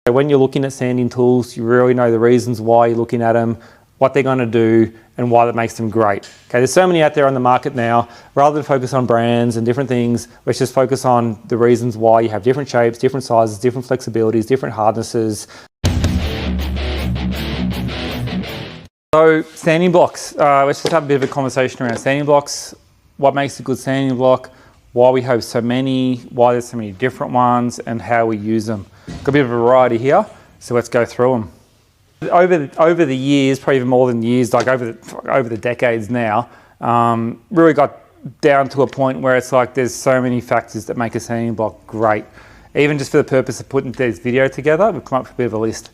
So when you're looking at sanding tools, you really know the reasons why you're looking at them, what they're going to do, and why that makes them great. Okay, there's so many out there on the market now. Rather than focus on brands and different things, let's just focus on the reasons why you have different shapes, different sizes, different flexibilities, different hardnesses. So sanding blocks, let's just have a bit of a conversation around sanding blocks. What makes a good sanding block, why we have so many, why there's so many different ones, and how we use them. Got a bit of a variety here, so let's go through them. Over the years, probably even more than years, like over the decades now, really got down to a point where it's like there's so many factors that make a sanding block great. Even just for the purpose of putting this video together, we've come up with a bit of a list.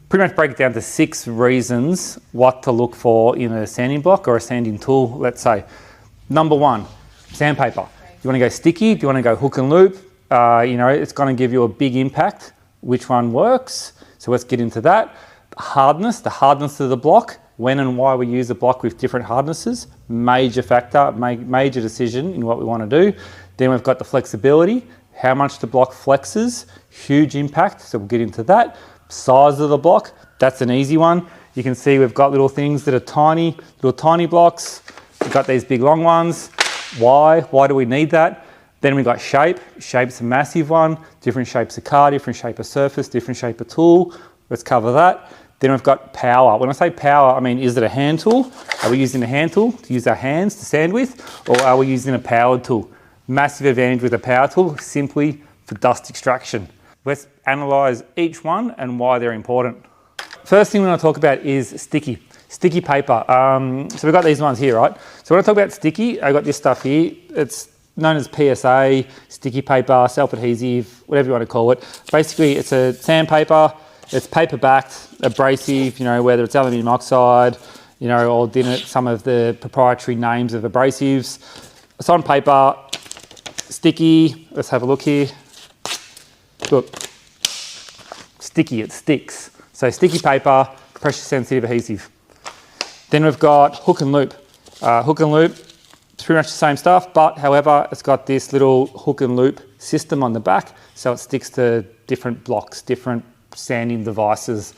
Pretty much break it down to 6 reasons what to look for in a sanding block or a sanding tool, let's say. Number 1, sandpaper. Do you want to go sticky? Do you want to go hook and loop? You know, it's going to give you a big impact. Which one works? So let's get into that. Hardness, the hardness of the block, when and why we use a block with different hardnesses, major factor, major decision in what we want to do. Then we've got the flexibility, how much the block flexes, huge impact, so we'll get into that. Size of the block, that's an easy one. You can see we've got little things that are tiny, little tiny blocks. We've got these big long ones. Why do we need that? Then we've got shape. Shape's a massive one. Different shapes of car, different shape of surface, different shape of tool. Let's cover that. Then we've got power. When I say power, I mean, is it a hand tool? Are we using a hand tool to use our hands to sand with? Or are we using a powered tool? Massive advantage with a power tool, simply for dust extraction. Let's analyze each one and why they're important. First thing we're going to talk about is sticky paper. So we've got these ones here, right? So when I talk about sticky, I've got this stuff here. It's known as PSA, sticky paper, self-adhesive, whatever you want to call it. Basically, it's a sandpaper. It's paper-backed, abrasive, you know, whether it's aluminium oxide, you know, or some of the proprietary names of abrasives. It's on paper, sticky. Let's have a look here. Look, sticky, it sticks. So sticky paper, pressure sensitive adhesive. Then we've got hook and loop. Hook and loop, it's pretty much the same stuff, but however, it's got this little hook and loop system on the back, so it sticks to different blocks, different sanding devices.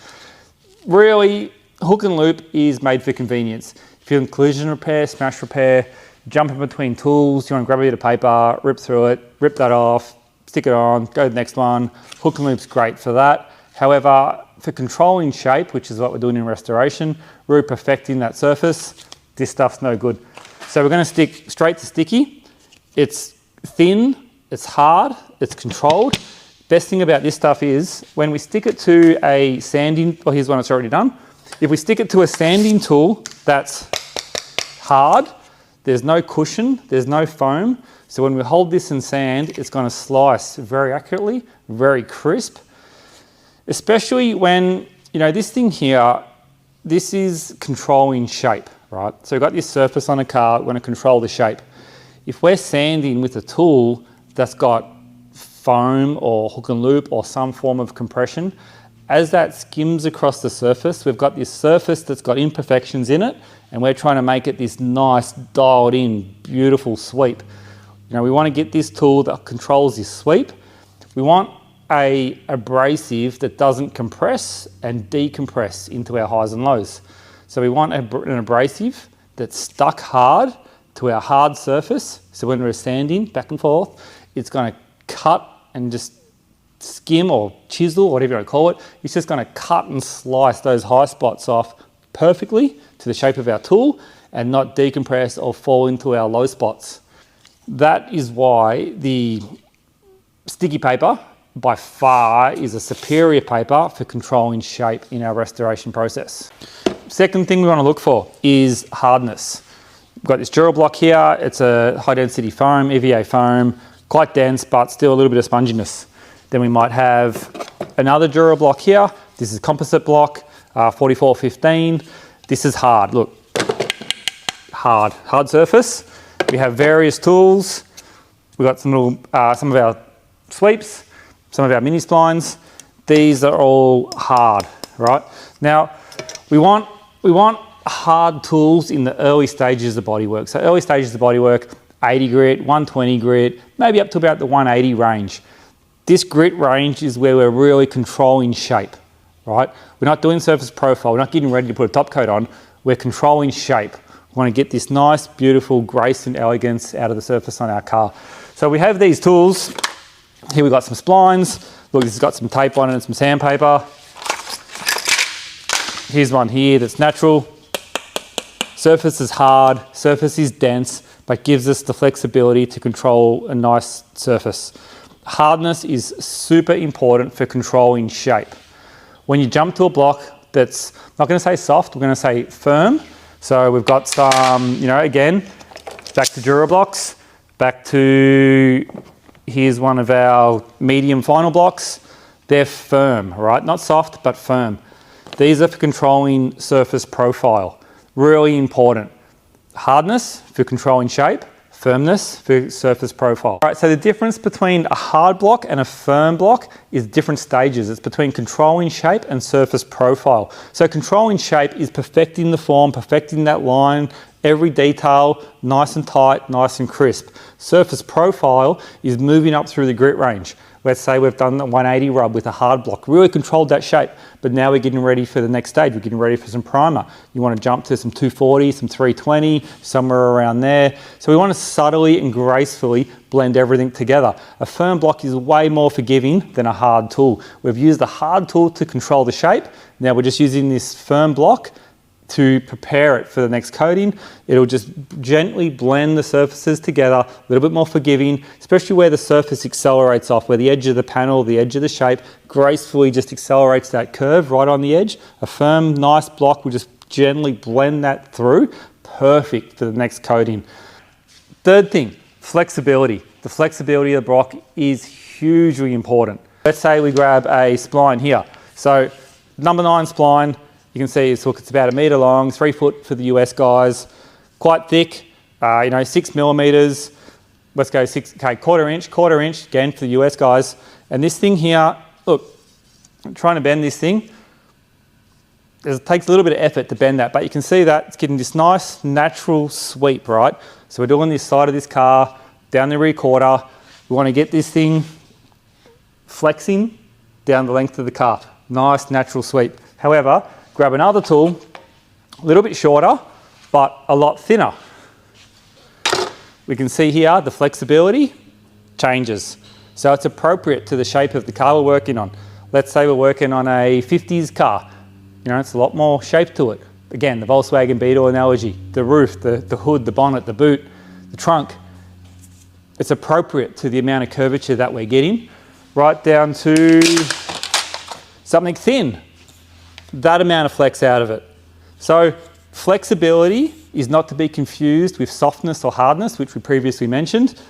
Really, hook and loop is made for convenience. If you're in collision repair, smash repair, jump in between tools, you want to grab a bit of paper, rip through it, rip that off, stick it on, go to the next one. Hook and loop's great for that. However, for controlling shape, which is what we're doing in restoration, really perfecting that surface, this stuff's no good. So we're going to stick straight to sticky. It's thin, it's hard, it's controlled. Best thing about this stuff is when we stick it to a sanding, well, here's one that's already done. If we stick it to a sanding tool that's hard, there's no cushion, there's no foam. So when we hold this in sand, it's going to slice very accurately, very crisp. Especially when, you know, this thing here, this is controlling shape, right? So we've got this surface on a car, we're going to control the shape. If we're sanding with a tool that's got foam or hook and loop or some form of compression, as that skims across the surface, we've got this surface that's got imperfections in it, and we're trying to make it this nice, dialed in, beautiful sweep. You know, we want to get this tool that controls this sweep. We want an abrasive that doesn't compress and decompress into our highs and lows. So we want an abrasive that's stuck hard to our hard surface. So when we're sanding back and forth, it's going to cut and just skim or chisel, whatever you want to call it. It's just going to cut and slice those high spots off perfectly to the shape of our tool and not decompress or fall into our low spots. That is why the sticky paper by far is a superior paper for controlling shape in our restoration process. Second thing we want to look for is hardness. We've got this Dura block here. It's a high density foam, EVA foam, quite dense, but still a little bit of sponginess. Then we might have another Dura block here. This is composite block, 4415. This is hard, look, hard surface. We have various tools. We've got some of our sweeps, some of our mini splines. These are all hard, right? Now, we want hard tools in the early stages of bodywork. So early stages of bodywork, 80 grit, 120 grit, maybe up to about the 180 range. This grit range is where we're really controlling shape, right? We're not doing surface profile, we're not getting ready to put a top coat on, we're controlling shape. We want to get this nice, beautiful grace and elegance out of the surface on our car. So we have these tools. Here we've got some splines. Look, this has got some tape on it and some sandpaper. Here's one here that's natural. Surface is hard, surface is dense, but gives us the flexibility to control a nice surface. Hardness is super important for controlling shape. When you jump to a block that's, not going to say soft, we're going to say firm. So we've got some, you know, again, back to Durablocks, back to, here's one of our medium final blocks. They're firm, right? Not soft, but firm. These are for controlling surface profile. Really important. Hardness for controlling shape, firmness for surface profile. All right, so the difference between a hard block and a firm block is different stages. It's between controlling shape and surface profile. So controlling shape is perfecting the form, perfecting that line, every detail, nice and tight, nice and crisp. Surface profile is moving up through the grit range. Let's say we've done the 180 rub with a hard block, really controlled that shape, but now we're getting ready for the next stage. We're getting ready for some primer. You want to jump to some 240, some 320, somewhere around there. So we want to subtly and gracefully blend everything together. A firm block is way more forgiving than a hard tool. We've used a hard tool to control the shape. Now we're just using this firm block to prepare it for the next coating. It'll just gently blend the surfaces together, a little bit more forgiving, especially where the surface accelerates off, where the edge of the panel, the edge of the shape, gracefully just accelerates that curve right on the edge. A firm, nice block will just gently blend that through. Perfect for the next coating. Third thing, flexibility. The flexibility of the block is hugely important. Let's say we grab a spline here. So number 9 spline, you can see it's about 1 metre long, 3 foot for the US guys, quite thick, you know, 6 millimeters. Let's go 6, okay, quarter inch again for the US guys. And this thing here, look, I'm trying to bend this thing. It takes a little bit of effort to bend that, but you can see that it's getting this nice natural sweep, right? So we're doing this side of this car, down the rear quarter. We want to get this thing flexing down the length of the car. Nice natural sweep. However, grab another tool, a little bit shorter, but a lot thinner. We can see here the flexibility changes. So it's appropriate to the shape of the car we're working on. Let's say we're working on a 50s car. You know, it's a lot more shape to it. Again, the Volkswagen Beetle analogy, the roof, the hood, the bonnet, the boot, the trunk. It's appropriate to the amount of curvature that we're getting, right down to something thin. That amount of flex out of it. So flexibility is not to be confused with softness or hardness, which we previously mentioned.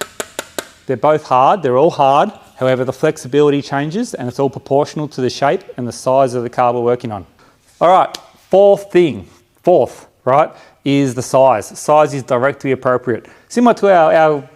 They're both hard, they're all hard. However, the flexibility changes and it's all proportional to the shape and the size of the car we're working on. All right, fourth, right, is the size. Size is directly appropriate. Similar to our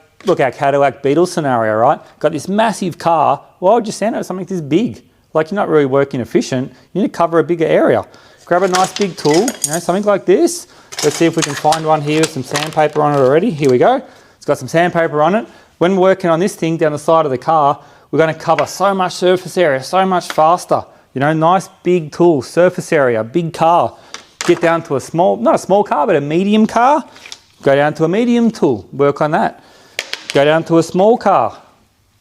Cadillac Beetle scenario, right? Got this massive car, why would you sand out something this big? Like, you're not really working efficient, you need to cover a bigger area. Grab a nice big tool, you know, something like this. Let's see if we can find one here with some sandpaper on it already. Here we go. It's got some sandpaper on it. When we're working on this thing down the side of the car, we're going to cover so much surface area, so much faster. You know, nice big tool, surface area, big car. Get down to a small, not a small car, but a medium car. Go down to a medium tool, work on that. Go down to a small car,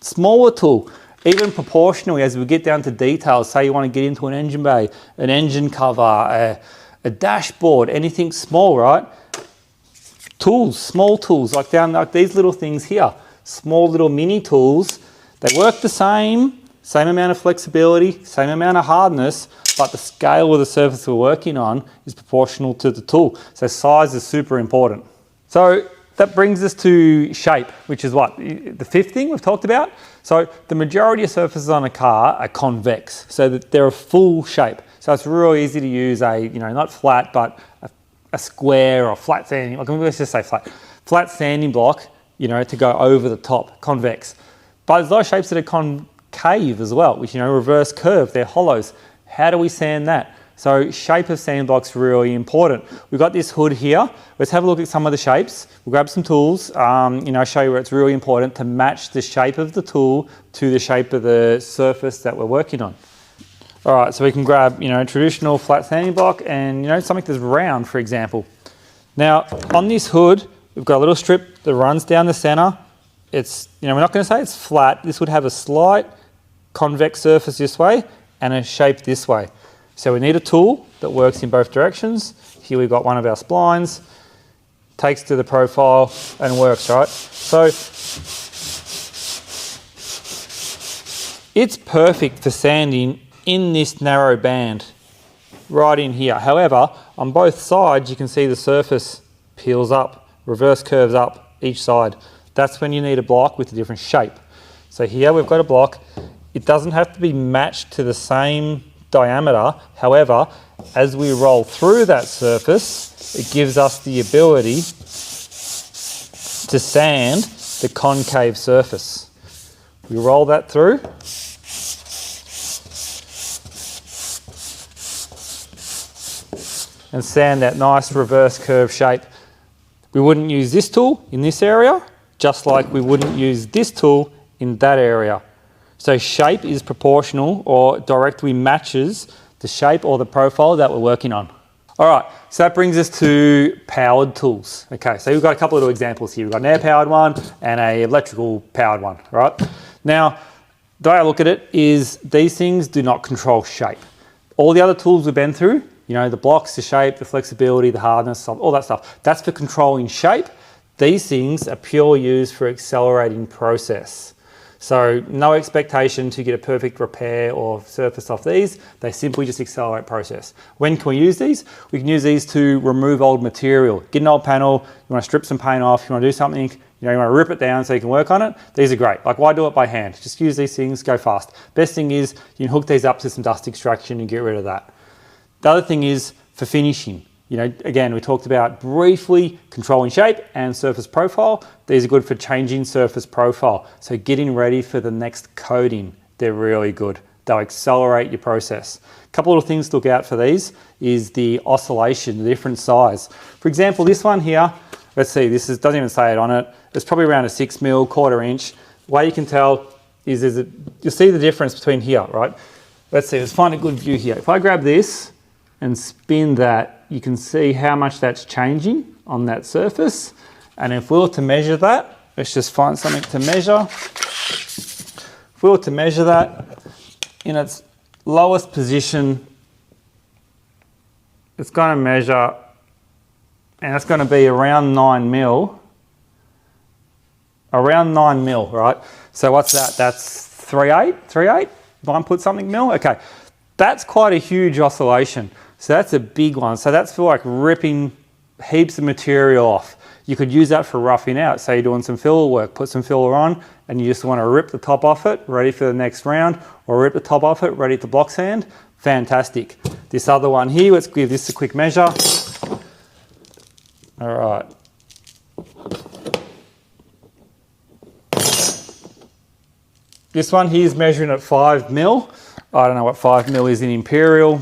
smaller tool. Even proportionally, as we get down to details, say you want to get into an engine bay, an engine cover, a dashboard, anything small, right? Tools, small tools, like these little things here, small little mini tools. They work the same amount of flexibility, same amount of hardness, but the scale of the surface we're working on is proportional to the tool. So size is super important. So that brings us to shape, which is what? The fifth thing we've talked about. So the majority of surfaces on a car are convex, so that they're a full shape. So it's really easy to use a, you know, not flat, but a square or flat sanding, let's just say flat sanding block, you know, to go over the top, convex. But there's a lot of shapes that are concave as well, which, you know, reverse curve, they're hollows. How do we sand that? So shape of sanding block's really important. We've got this hood here. Let's have a look at some of the shapes. We'll grab some tools, show you where it's really important to match the shape of the tool to the shape of the surface that we're working on. All right, so we can grab, traditional flat sanding block and, something that's round, for example. Now, on this hood, we've got a little strip that runs down the center. It's, we're not going to say it's flat. This would have a slight convex surface this way and a shape this way. So we need a tool that works in both directions. Here we've got one of our splines, takes to the profile and works, right? So it's perfect for sanding in this narrow band, right in here. However, on both sides, you can see the surface peels up, reverse curves up each side. That's when you need a block with a different shape. So here we've got a block. It doesn't have to be matched to the same diameter. However, as we roll through that surface, it gives us the ability to sand the concave surface. We roll that through. And sand that nice reverse curve shape. We wouldn't use this tool in this area, just like we wouldn't use this tool in that area. So shape is proportional or directly matches the shape or the profile that we're working on. All right, so that brings us to powered tools. Okay, so we've got a couple of little examples here. We've got an air powered one and an electrical powered one, right? Now, the way I look at it is these things do not control shape. All the other tools we've been through, the blocks, the shape, the flexibility, the hardness, all that stuff, that's for controlling shape. These things are purely used for accelerating process. So no expectation to get a perfect repair or surface off these. They simply just accelerate process. When can we use these? We can use these to remove old material. Get an old panel, you want to strip some paint off, you want to do something, you want to rip it down so you can work on it. These are great. Like, why do it by hand? Just use these things, go fast. Best thing is you can hook these up to some dust extraction and get rid of that. The other thing is for finishing. Again, we talked about briefly controlling shape and surface profile. These are good for changing surface profile. So getting ready for the next coating, they're really good. They'll accelerate your process. A couple of little things to look out for these is the oscillation, the different size. For example, this one here, let's see, doesn't even say it on it. It's probably around a 6 mil, 1/4 inch. The way you can tell is you'll see the difference between here, right? Let's see, let's find a good view here. If I grab this and spin that, you can see how much that's changing on that surface. And if we were to measure that, let's just find something to measure. If we were to measure that in its lowest position, it's going to measure, and it's going to be around 9 mil. Around 9 mil, right? So what's that? That's 3/8? If I put something mil? Okay. That's quite a huge oscillation. So that's a big one. So that's for like ripping heaps of material off. You could use that for roughing out. Say you're doing some filler work, put some filler on and you just want to rip the top off it, ready for the next round, or rip the top off it, ready to block sand. Fantastic. This other one here, let's give this a quick measure. All right. This one here is measuring at 5 mil. I don't know what 5 mil is in imperial.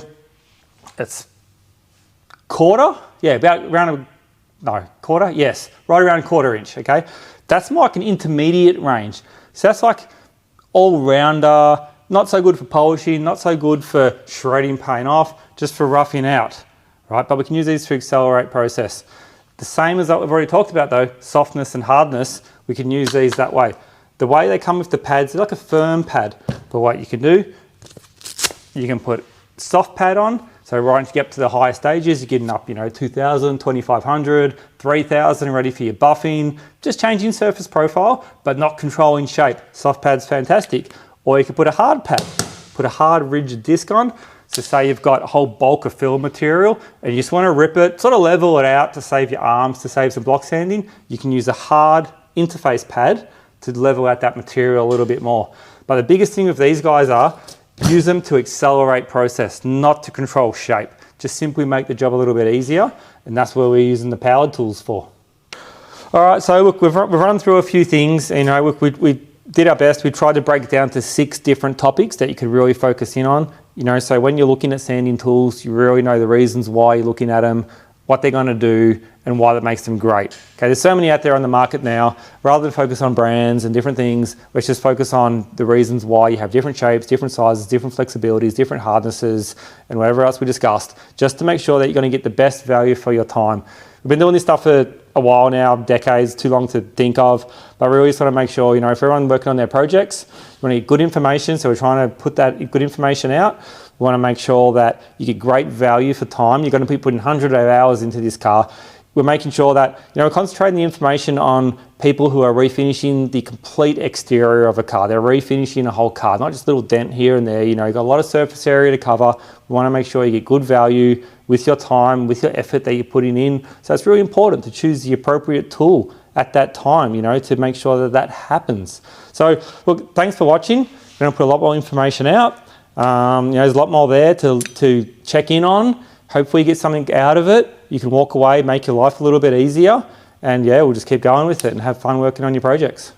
It's 1/4, yeah, about around quarter, yes, right around 1/4 inch, okay? That's like an intermediate range. So that's like all-rounder, not so good for polishing, not so good for shredding paint off, just for roughing out, right? But we can use these to accelerate process. The same as that we've already talked about though, softness and hardness, we can use these that way. The way they come with the pads, they're like a firm pad, but what you can do, you can put soft pad on. So right to get up to the higher stages, you're getting up, 2,000, 2,500, 3,000, ready for your buffing. Just changing surface profile, but not controlling shape. Soft pad's fantastic. Or you could put a hard pad, put a hard rigid disc on. So say you've got a whole bulk of fill material and you just want to rip it, sort of level it out to save your arms, to save some block sanding. You can use a hard interface pad to level out that material a little bit more. But the biggest thing with these guys are, use them to accelerate process, not to control shape. Just simply make the job a little bit easier, and that's where we're using the powered tools for. All right, so look, we've run through a few things. We did our best. We tried to break it down to 6 different topics that you could really focus in on You know, so when you're looking at sanding tools, you really know the reasons why you're looking at them, what they're going to do, and why that makes them great. Okay, there's so many out there on the market now. Rather than focus on brands and different things, let's just focus on the reasons why you have different shapes, different sizes, different flexibilities, different hardnesses, and whatever else we discussed, just to make sure that you're going to get the best value for your time. We've been doing this stuff for a while now, decades, too long to think of, but we really just want to make sure, you know, if everyone's working on their projects, you want to get good information, so we're trying to put that good information out. We want to make sure that you get great value for time. You're going to be putting hundreds of hours into this car. We're making sure that, you know, we're concentrating the information on people who are refinishing the complete exterior of a car. They're refinishing a whole car, not just a little dent here and there. You know, you've got a lot of surface area to cover. We want to make sure you get good value with your time, with your effort that you're putting in. So it's really important to choose the appropriate tool at that time, you know, to make sure that that happens. So, look, thanks for watching. We're going to put a lot more information out. You know, there's a lot more there to check in on. Hopefully you get something out of it. You can walk away, make your life a little bit easier, and yeah, we'll just keep going with it and have fun working on your projects.